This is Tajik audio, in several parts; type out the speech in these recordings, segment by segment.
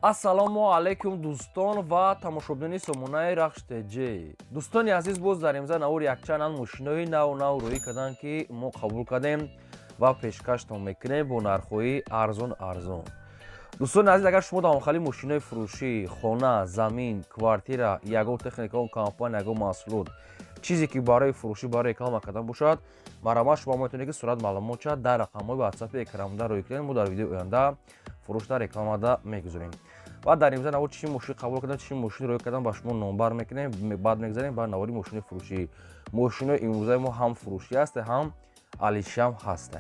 ассалому алайкум дӯстон ва тамошобини сомонаи рахш теҷи. Дӯстони азиз, боз дар имза навор якчанд мошинои нав рӯӣ карданд, ки мо қабул кардем ва пешкаштон мекунем бо нархҳои арзон. Дӯстони азиз, агар шумо дар охали мошинои фурӯшӣ, хона, замин, квартира, ягон техникаон компания, ягон маҳсулот, чизе ки барои фурӯшӣ, барои реклама кардан бошад, марҳамат шумо метавонед ки сурат маълумотша дар рақамҳои WhatsApp экранда рӯй кунед. Мо дар видеои оянда фурӯшда рекламада мегузорем. ва дар имза навор чӣ мошин қабул кардан, чӣ мошин рӯй кардан ба шумо номбар мекунем, баъд мегзарем ба навори мошини фурӯшӣ. Мошинои имрӯзаи мо ҳам фурӯшӣ аст, ҳам алишам ҳаст.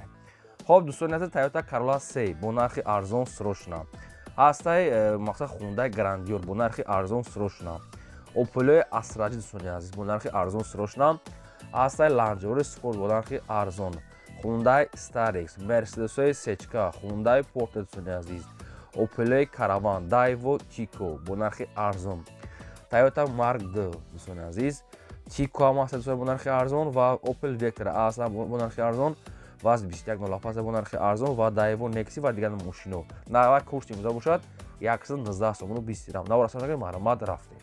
Хоб дӯстони азиз, Toyota Corolla C бо нархи арзон срочно. Ҳастай мақсад Hyundai Grandeur бо нархи арзон срочно. Opel Astra дӯстони азиз бо нархи арзон срочно. Ҳастай Land Rover Sport бо нархи арзон. Hyundai Starex, Mercedes Sechka, Hyundai Porter дӯстони азиз. Opel Caravan, Daewoo Tico бо нархи арзон. Toyota Mark II дӯстони азиз. Tico ҳам аст бо нархи арзон ва Opel Vectra аст бо нархи арзон. ВАЗ 2107 бо нархи арзон ва Daewoo Nexi ва дигар мошино. Навар курс имза бошад 119 сомону 20 дирҳам. Навор асонага маҳрамат рафтем.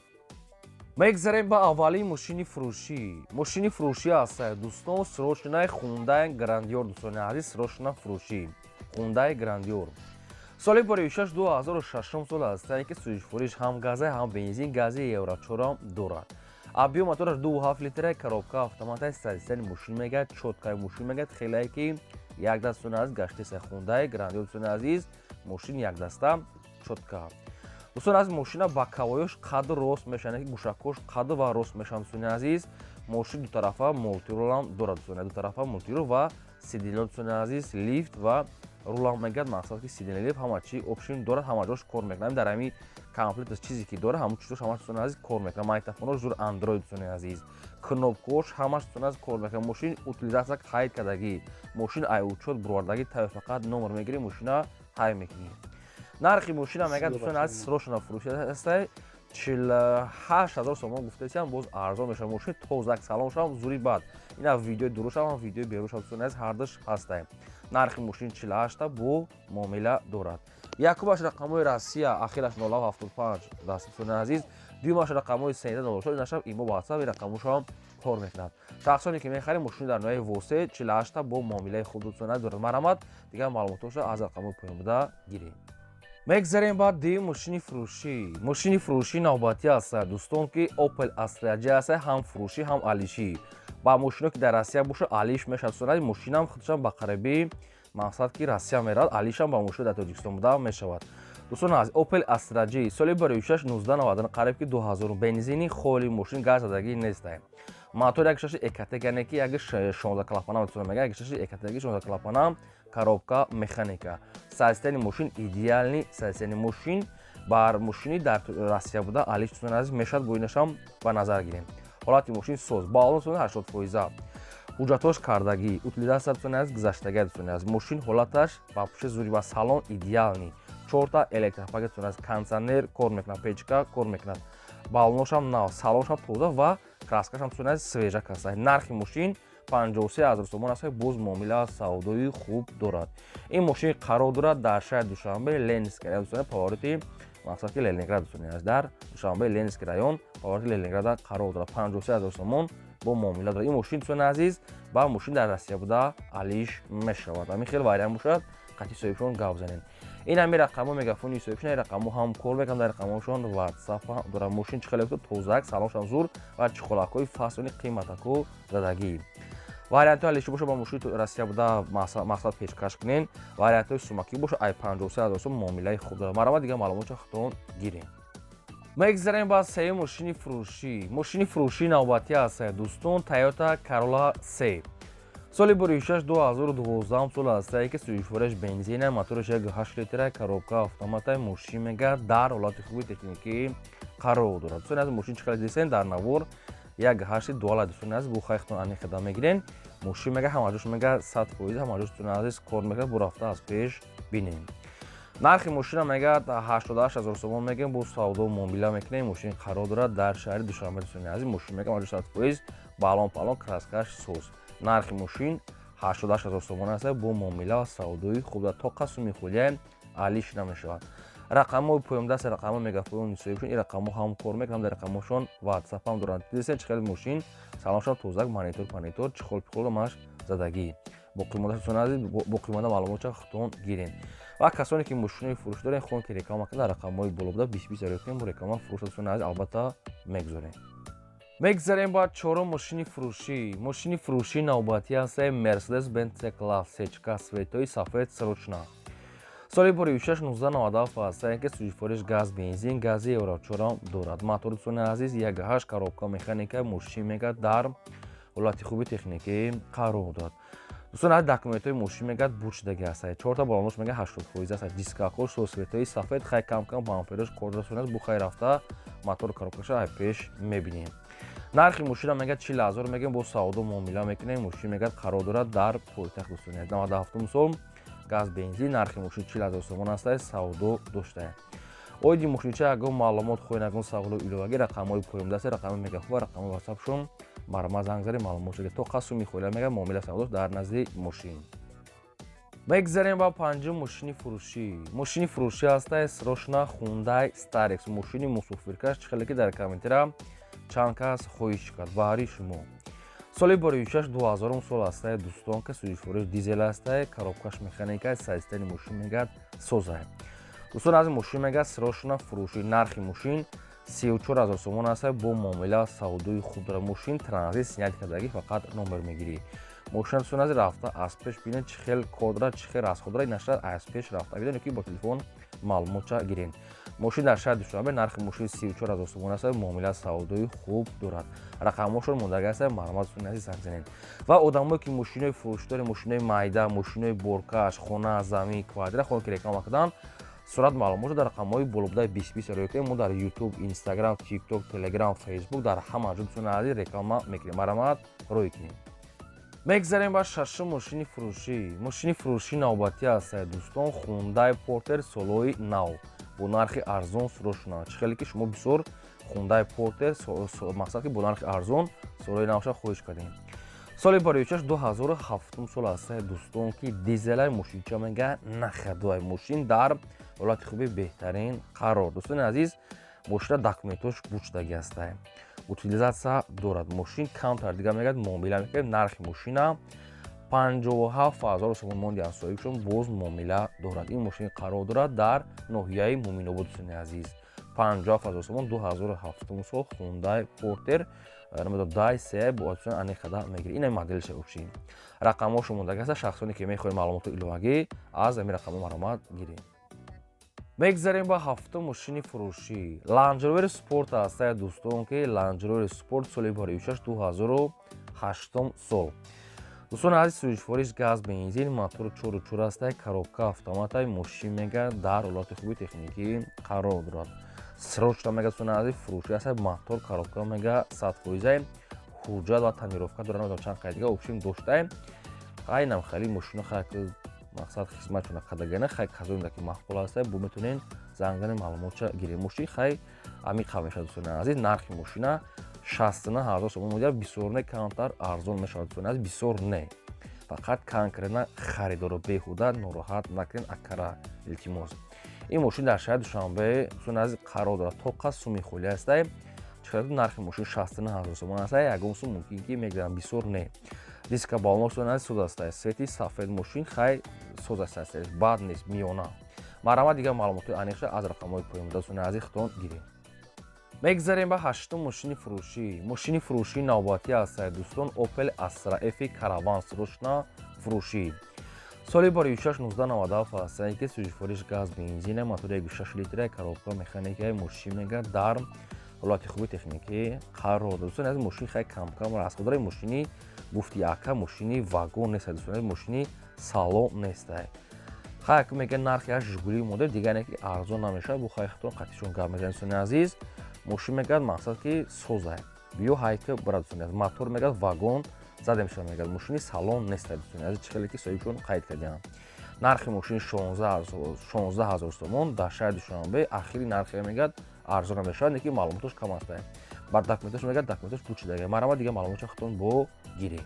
Мегзарем ба аввалин мошини фурӯшӣ. Мошини фурӯшӣ аст дӯстон, срочнаи Hyundai Grandeur дӯстони азиз, срочна фурӯшӣ. Hyundai Grandeur. Соли бори 2006 сол аст, ки сӯзишвориш ҳам газе, ҳам бензин, гази Евро 4 дорад. Объем мотораш 2.7 литра, коробка автомата, статистани мошин мегӯяд, чоткаи мошин мегӯяд, хелае ки як дастастони азиз гаштеса Hyundai Grandeur дӯстони азиз, мошин як даста чотка. Дӯстони азиз, мошина ба кавоёш қаду рост мешавад, ки гӯшакош қаду ва рост мешаванд дӯстони азиз. Мошин дутарафа мултирулам дорад дӯстони азиз, дутарафа мултирул ва сиденҳо дӯстони азиз, лифт ва рулам мегӯяд, мақсад ки сидени лифт ҳама чӣ опшн дорад, ҳама ҷош кор мекунад. Дар ҳамин комплект чизе ки дорад, ҳамон чизош ҳамаш дӯстони азиз кор мекунад. Майтафонош зур Android дӯстони азиз, кнопкаош ҳамаш дӯстони азиз кор мекунад. Мошин утилизатсия ҳайд кардагӣ, мошин айучот бурвардагӣ, таве фақат номер мегирӣ, мошина ҳай мекунӣ. Нархи мошина мегӯяд дӯстони азиз, срочно фурӯшида аст, 48000 сомон гуфтаисам, боз арзон мешавад. мошин тозак салоншам зури бад. Ина видеои дурушам, ҳам видеои берушам дӯстони азиз, ҳардуш ҳастаем. Нархи мошин 48 бо муомила дорад. Якумаш рақамҳои Россия, ахираш 0975 даст дӯстони азиз. Дуюмаш рақамҳои 1304, инашам имо WhatsApp рақамошам кор мекунад. Шахсоне ки мехарем мошини дар ноҳияи Восе 48 бо муомилаи худ дӯстони азиз дорад. Марҳамат, дигар маълумотоша аз рақамҳои поён буда гирем. Мегзарем ба дуюм мошини фурӯшӣ. Мошини фурӯшӣ навбатӣ аст дӯстон, ки Opel Astra J аст, ҳам фурӯшӣ, ҳам алишӣ. ба мошино ки дар Россия бошад, алиш мешавад дӯстони азиз. Мошинам худшам ба қарибӣ мақсад ки Россия меравад, алишам ба мошино дар Тоҷикистон буда мешавад. Дӯстони азиз, Opel Astra J соли бори 1990 қариб ки 2000 бензини холи мошин газ задагӣ нест. Мотор 1.6 Ecotec, яъне ки 16 клапана метавонад мегӯяд, 1.6 Ecotec 16 клапана, коробка механика. Сазистани мошин идеални сазистани мошин бар мошини дар Россия буда алиш дӯстони азиз мешавад. Бо инашам ба назар гирем. ҳолати мошин соз, балон 80%, ҳуҷҷатош кардагӣ, утилизатсия дӯстони азиз гузаштагӣ дӯстони азиз. Мошин ҳолаташ ба пӯши зури ва салон идеални. 4 электропакет дӯстони азиз, кондитсионер кор мекунад, печка кор мекунад. Балоношам нав, салоншам тоза ва краскашам дӯстони азиз свежа аст. Нархи мошин 53000 сомон аст, боз муомила савдои хуб дорад. Ин мошин қарор дорад дар шаҳри Душанбе, Ленинский район дӯстони паворити мақсад ки Ленинград дӯстони азиз, дар Душанбе, Ленинский район, паворити Ленинграда қарор дорад. 53000 сомон бо муомила дорад. Ин мошин дӯстони азиз ба мошин дар Россия буда алиш мешавад. Ҳамин хел вариант бошад, қати соҳибшон гап занем. Ин ҳамин рақамҳо мегафони соҳибшон, ин рақамҳо ҳам кор мекунанд, дар рақамҳошон WhatsApp ҳам дорад. Мошин чӣ хеле тозак, салоншам зур ва чиқолакҳои фасони қиматаку задагӣ. Вариантҳои алишӣ боша ба мошини Россия буда мақсад пешкаш кунен. Вариантҳои сумакӣ боша ай 53000 сом муомилаи худ дорад. Марҳамат, дигар маълумотро худтон гирем. Мегзарем ба сеюм мошини фурӯшӣ. Мошини фурӯшӣ навбатӣ аст дӯстон, Toyota Corolla C. соли бори 2012 сол аст, ки сӯзишвораш бензин, мотораш 1.8 литра, коробка автомата, мошин мегӯяд, дар ҳолати хуби техникӣ қарор дорад. Дӯстони азиз, мошин чӣ хеле дисен дар навор 1.8 дуала дӯстони азиз, бо хайхтон аниқида мегирен. Мошин мегӯяд, ҳама ҷош мегӯяд 100%, ҳама ҷош дӯстони азиз кор мекунад. Бо рафта аз пеш бинем. Нархи мошина мегӯяд 88000 сомон мегӯем, бо савдо муомила мекунем. Мошин қарор дорад дар шаҳри Душанбе дӯстони азиз. Мошин мегӯяд, ҳама ҷош 100%, балон палон, краскаш соз. Нархи мошин 88000 сомон аст, бо муомила савдои хуб. То қасми хулия алиш намешавад. рақамҳои поёмдаст рақамҳо мегафон исоибшон ин рақамҳо ҳам кор мекунанд дар рақамҳошон ватсапам доранд дидесен чихел мошин салоншон тозак монитор панитор чихол пихол маш задагӣ боқимонда маълумотша хутон гирен ва касоне ки мошинои фурӯш дорен хон ки реклама карда рақамҳои болобуда 20 рӯкем бо реклама фурӯштатон азиз албатта мегзорем. Мегзарем ба чорум мошини фурӯшӣ навбатӣ ҳастаи Mercedes-Benz C-Class сечка светои сафед срочна. Соли бори 1997 ҳастаем ки сӯзишвориш газ бензин гази евро 4 дорад. Мотори дӯстони азиз 1.8 коробка механика мошин мегӯяд дар ҳолати хуби техникӣ қарор дорад. дӯстони азиз документҳои мошин мегӯяд буд шудагӣ ҳастаи 4 балонош мегӯяд 80% ҳастаи дискакош светои сафед хай кам ба ампераж кор дорад бу хай рафта мотори коробкаша ай пеш мебинем. нархи мошина мегӯяд 40,000 мегӯем бо савдо муомила мекунем мошин мегӯяд қарор дорад дар пойтахт дӯстони азиз 97 сол газ бензин нархи мошин 40,000 сомон ҳастаи савдо доштаем. оиди мошинча ягон маълумот хоҳед ягон саволои иловагӣ рақамҳои поёмдасти рақами мегафон ва рақами ватсапшон марма занг зарем маълумот шуда то қасуми хоҳед мегӯяд муомила савдо дар назди мошин. мегзарем ба панҷум мошини фурӯшӣ ҳастаи срочна Hyundai Starex мошини мусофиркаш чихеле ки дар комментира чанд кас хоҳиш кард баҳри шумо. соли бори 2000 сол ҳастаи дӯстон ки сӯзишвориш дизел ҳастаи коробкаш механика сайзистани мошин мегӯяд созае. дӯстон аз мошин мегӯяд срочна фурӯшӣ нархи мошин 34,000 сомон ҳастаи бо муомила савдои худ дорад мошин транзит снят кардагӣ фақат номер мегирӣ. мошина дӯстон аз рафта аз пеш бинед чӣ хел кор дорад чӣ хел расход дорад инашад аз пеш рафта бидоне ки бо телефон маълумотша гирен. мошин дар шаҳри душанбе нархи мошин 34,000 сомон ҳастаи муомила савдои хуб дорад. рақамҳошон мондагӣ ҳастаи марҳамат дӯстони азиз занг занед. ва одамое ки мошинои фурӯшдори мошинои майда мошинои боркаш хона замин квартира хоҳанд ки реклама карданд сурат маълумотро дар рақамҳои болобудаи 20 рӯкем мо дар YouTube, Instagram, TikTok, Telegram, Facebook дар ҳама ҷо дӯстони азиз реклама мекунем. марҳамат рӯй кунед. мегзарем ба шашум мошини фурӯшӣ навбатӣ ҳастаи дӯстон Hyundai Porter солои нав бо нархи арзон срочна чихеле ки шумо бисёр Hyundai Porter мақсад ки бо нархи арзон солои навша хоҳиш кардем. соли бори 2007 сол ҳастаи дӯстон ки дизелаи мошинча мегӯяд находуай мошин дар ҳолати хуби беҳтарин қарор. дӯстони азиз мошина документош буд шудагӣ ҳастаи утилизатсия дорад мошин камтар дига мегӯяд муомила мекунем нархи мошина 57,000 сомон монди аз соҳибшон боз муомила дорад. ин мошин қарор дорад дар ноҳияи муминобод дӯстони азиз 57,000 сомон 2007 сол Hyundai Porter дай се бо опсион анехада мегирӣ ин моделша учи рақамҳошо мондагӣ аста шахсоне ки мехоҳед маълумоти иловагӣ аз ами рақамҳо маълумот гиред. мегзарем ба ҳафтум мошини фурӯшӣ Land Rover Sport ҳастаи дӯстон ки Land Rover Sport соли бори 2008 сол. дӯстони азиз сӯзишвориш газ бензин мотори 4 ҳастаи коробка автоматаи мошин мегӯяд дар ҳолати хуби техникӣ қарор дорад. срочна мегӯяд дӯстони азиз фурӯшӣ ҳастаи мотор коробка мегӯяд 100% ҳуҷҷат ва таъмировка дорад чанд қайдига опшин доштаем хайнам хали мошина хай мақсад хизматшона кадагана хай казонда ки маҳфул ҳастаи бо метонен зангани маълумотша гирем мошин хай амиқа мешавад дӯстони азиз нархи мошина 69,000 сомон мудиар бисёр не камтар арзон мешавад дӯстони азиз бисёр не фақат кам кардина харидоро беҳуда нороҳат накунед акара илтимос. ин мошин дар шаҳри душанбе дӯстони азиз қарор дорад то қад суми холӣ ҳастаи чихеле нархи мошин 69,000 сомон ҳастаи ягон сум мумкин ки мегӯям бисёр не диска балонос дӯстони азиз соз ҳастаи свети сафед мошин хай соз ҳастаи бад нест миёна марҳамат дигар маълумоти аниқша аз рақамҳои поёмда дӯстони азиз хутон гиред. мегзарем ба ҳаштум мошини фурӯшӣ навбатӣ ҳастаи дӯстон Opel Astra F Caravan срочна фурӯшӣ соли бори 1997 ҳастаи ки сӯзишвориш газ бензина мотори 1.6 литраи коробка механикаи мошин мегӯяд дар ҳолати хуби техникӣ қарор дорад. дӯстони азиз мошин хай камкам расходдори мошини гуфти ака мошини вагон нест дӯстони азиз мошини салон нестай хай ки мегӯяд нархи аш жигули модел дигане ки арзон намешавад бо хай хутон қатишон гап мезанем дӯстони азиз мошин мегӯяд мақсад ки созай биё хайка барад дӯстони азиз мотор мегӯяд вагон зада мешавад мегӯяд мошини салон нестай дӯстони азиз чихеле ки соҳибшон қайд кардиам нархи мошини 16,000 сомон дар шаҳри душанбе ахири нархи мегӯяд арзон намешавад неки маълумотош кам ҳастаи бар документош мегӯяд документош буд шудагӣ марҳамат дигар маълумотша хутон бо гиред.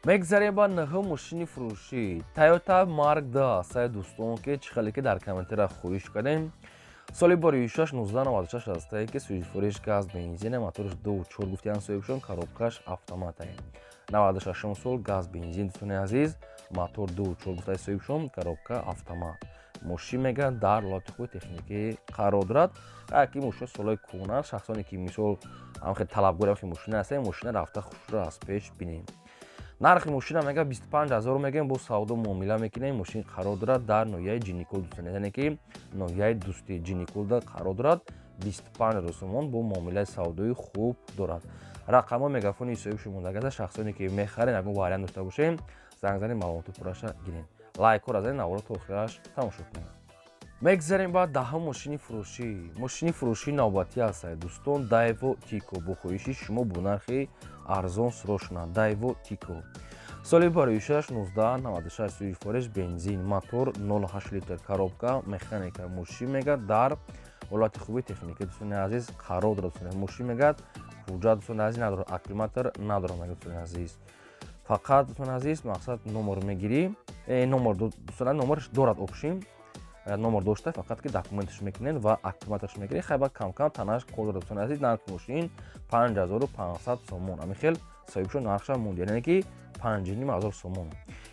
мегзарем ба наҳум мошини фурӯшӣ Toyota Mark II сай дӯстон ки чӣ хеле ки дар комментира хоҳиш кардем. соли бори 1996 ҳастае ки сӯзишвориш газ бензин моториш 2.4 гуфтиян соҳибшон коробкаш автоматае. 96 сол газ бензин дӯстони азиз мотор 2.4 гуфтаи соҳибшон коробка автомат. мошин мега дар лоти хуби техникӣ қарор дорад. ки мошин солои кӯна шахсоне ки мисол ҳамхе талабгори ҳамхе мошина ҳастаи мошина рафта хушро аз пеш бинем. нархи мошина мега 25000 мегем бо савдо муомила мекунем. мошин қарор дорад дар ноҳияи ҷинникул дӯстон яъне ки ноҳияи дӯсти ҷинникулда қарор дорад. 25000 сомон бо муомилаи савдои хуб дорад. рақамҳои мегафони ҳисоби шумондагиста шахсоне ки мехарен ягон вариант дошта бошем занг занем маълумоти пурраша гирем. лайкҳо разанем навора то охираш тамошо кунем. мегзарем ба даҳум мошини фурӯшӣ. мошини фурӯшии навбатӣ ҳастае дӯстон Daewoo Tico бо хоҳиши шумо бо нархи арзон суроғ шунад. Daewoo Tico соли бори 1996 сӯзишвориш бензин мотор 0.8 литр коробка механика мошин мега дар ҳолати хуби техника дӯстони азиз қарор дорад. дӯстони мошин мега ҳуҷҷат дӯстони азиз надорад аккумулятор надорад мега дӯстони азиз фақат дӯстони азиз мақсад номер мегирӣ номер дӯстони номерш дорад опшин номер дошта фақат ки документаш мекунед ва аккумуляторш мегирӣ хайба кам танаш кор дорад. дӯстони азиз нархи мошин 5500 сомон амихел соҳибшон нархша монд яъне ки 5500 сомон.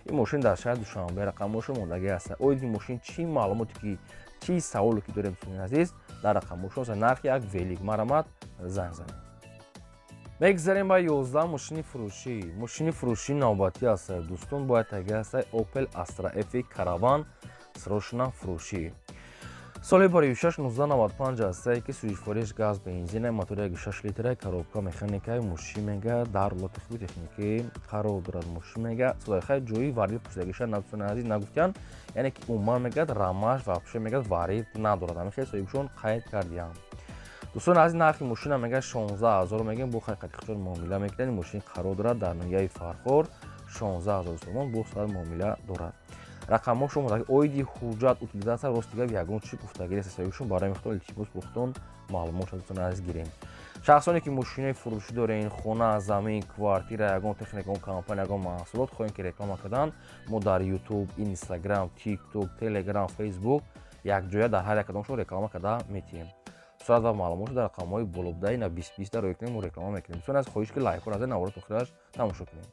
ин мошин дар шаҳри Душанбе рақамошо мондагӣ аст. оиди мошин чӣ маълумоте ки чӣ саволе ки дорем дӯстони азиз дар рақамошо нархи як велик марамат занг занед. мегзарем ба 11 мошини фурӯшӣ. мошини фурӯшии навбатӣ аст дӯстон бояд таги аст Opel Astra F Caravan срочно фурӯшӣ. соли бори 1995 ҳастае ки сӯзишвориш газ бензин мотори 1.6 литраи коробка механикаи мошин мега дар лоти хуби техникӣ қарор дорад. мошин мега содахай ҷои варид пурсидагиша надӯстони азиз нагуфтиян яъне ки умуман мегад рамаш вапше мегад варид надорад амихел соҳибшон қайд кардиям. дӯстони азиз нархи мошина мега 16000 мегем бо ҳақиқати хушон муомила мекунем. мошин қарор дорад дар ноҳияи фархор 16000 сомон бо сад муомила дорад. рақамҳо шумо дар оиди ҳуҷҷат утилизатсия рост дига ягон чиз гуфтагӣ нест соҳибшон барои мехтор илтимос бухтон маълумот дӯстони азиз гирем. шахсоне ки мошинаи фурӯшӣ дорен хона замин квартира ягон техника ягон компания ягон маҳсулот хоҳем ки реклама кардан мо дар YouTube, Instagram, TikTok, Telegram, Facebook якҷоя дар ҳар як кадомшон реклама карда метиҳем. сурат ва маълумотро дар рақамҳои болобдаи на 2020 рӯй кунем мо реклама мекунем. дӯстони азиз хоҳиш ки лайкҳо разанед навора то охираш тамошо кунем.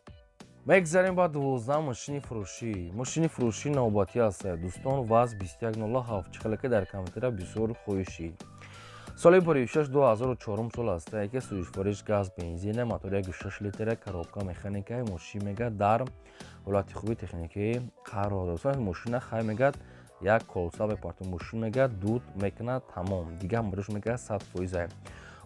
мегзарем ба 12 мошини фурӯшӣ. мошини фурӯшии навбатӣ аст дӯстон ВАЗ 2107 чӣ хеле ки дар комментира бисёр хоҳишид. соли бори 2004 сол ҳастае ки сӯзишвориш газ бензин мотори 1.6 литраи коробка механикаи мошин мега дар ҳолати хуби техникӣ қарор дорад. мошина хай мегад як колса мепартон мошин мега дуд мекунад тамом дига модаш мега 100%.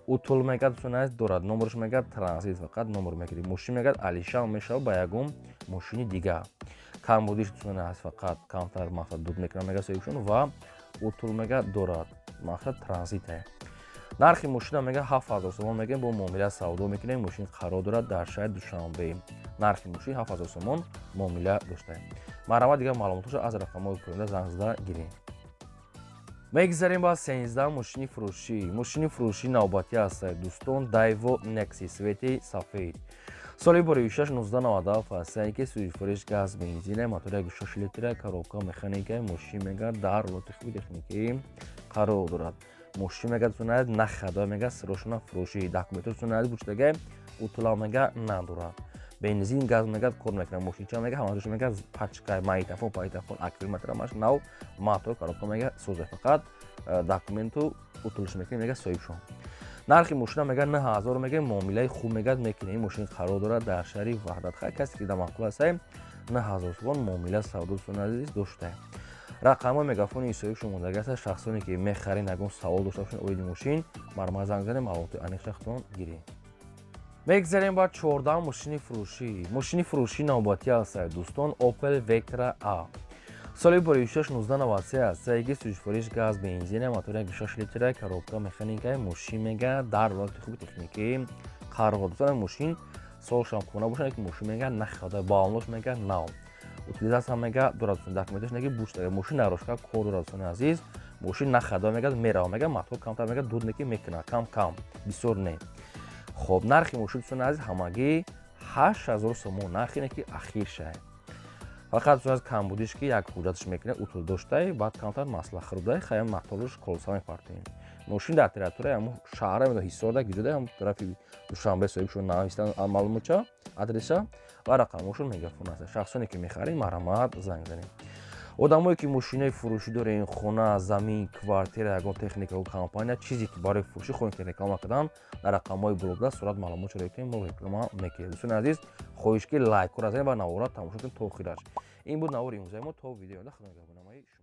утул мега дӯстони азиз дорад номерш мега транзит фақат номер мегирӣ. мошин мега алишам мешава ба ягон мошини дига камбудиш дӯстони азиз фақат камтар мақсад дуд мекунад мега соҳибшон ва утул мега дорад мақсад транзите. нархи мошина мега 7000 сомон мегем бо муомила савдо мекунем. мошин қарор дорад дар шаҳри Душанбе. нархи мошин 7000 сомон муомила доштаем. марҳамат дига маълумотошро аз рақамҳои пурранда занг зада гирем. мегзарем ба 13 мошини фурӯшӣ. мошини фурӯшии навбатӣ аст дӯстон Daewoo Nexi свети сафед. соли бори 1997 ҳастае ки сӯзишвориш газ бензин мотори 1.6 литраи коробка механикаи мошин мега дар лоти хуби техникӣ қарор дорад. мошин мега дӯстони азиз нахада мега срочно фурӯшӣ. документҳо дӯстони азиз вуҷудаги утула мега надорад. бензин газ мега кор мекунад. мошинча мега ҳамааш мега пачка магнитофон аккумулятора маш нав мотор коробка мега сӯзе фақат документу утулш мекунем мега соҳибшон. нархи мошина мега 9000 мега муомилаи хуб мега мекунем. мошин қарор дорад дар шаҳри ваҳдат хай касе ки дар мақола ҳастае 9000 сомон муомила савдо дӯстони азиз дошта. рақамҳои мегафони ҳисоби шумондагӣ аст шахсоне ки мехарен ягон савол дошта бошен оиди мошин мармай занг занем маълумоти аниқшахтон гирем. мегзарем ба 14 мошини фурӯшӣ. мошини фурӯшии навбатӣ аст дӯстон Opel Vectra A. соли бори 1993 ҳастае ки сӯзишвориш газ бензин мотори 1.6 литраи коробка механикаи мошин мега дар лоти хуби техникӣ қарор дорад. мошин солшам кӯна бошад ки мошин мега нахада балонош мега нав утилизатсия мега дорад. документаш неги буштага мошин нарошка кор дорад. дӯстони азиз мошин нахада мега мерава мега мотор камтар мега дуд неки мекунад кам бисёр не. хоб нархи мошин дӯстони азиз ҳамагӣ 8000 сомон нахине ки ахир шае. Фақат аз кам будиш ки як ҳуҷатш мекуне утул доштай баъд камтар масъала хурдай хаям мақтолш колса мепартем. Мошин дар территорияи ҳамун шаҳра медо ҳисорда гирда ҳам тарафи Душанбе соҳибшон навистан маълумотча адреса ва рақамошон мегафон аст. Шахсоне ки мехарем маромат занг занем. Одамое ки мошинаи фурӯшӣ дорем, хона, замин, квартира, ягон техникаву компания чизе ки барои фурӯшӣ хоҳем реклама кардан дар рақамҳои блогда сурат маълумотро рекунем, мо реклама мекунем. Дӯстони азиз, хоҳиш ки лайкро разем ва навора тамошо кунем то охираш. Ин буд навори имрӯзаи мо. То видеои оянда худо нигаҳбон.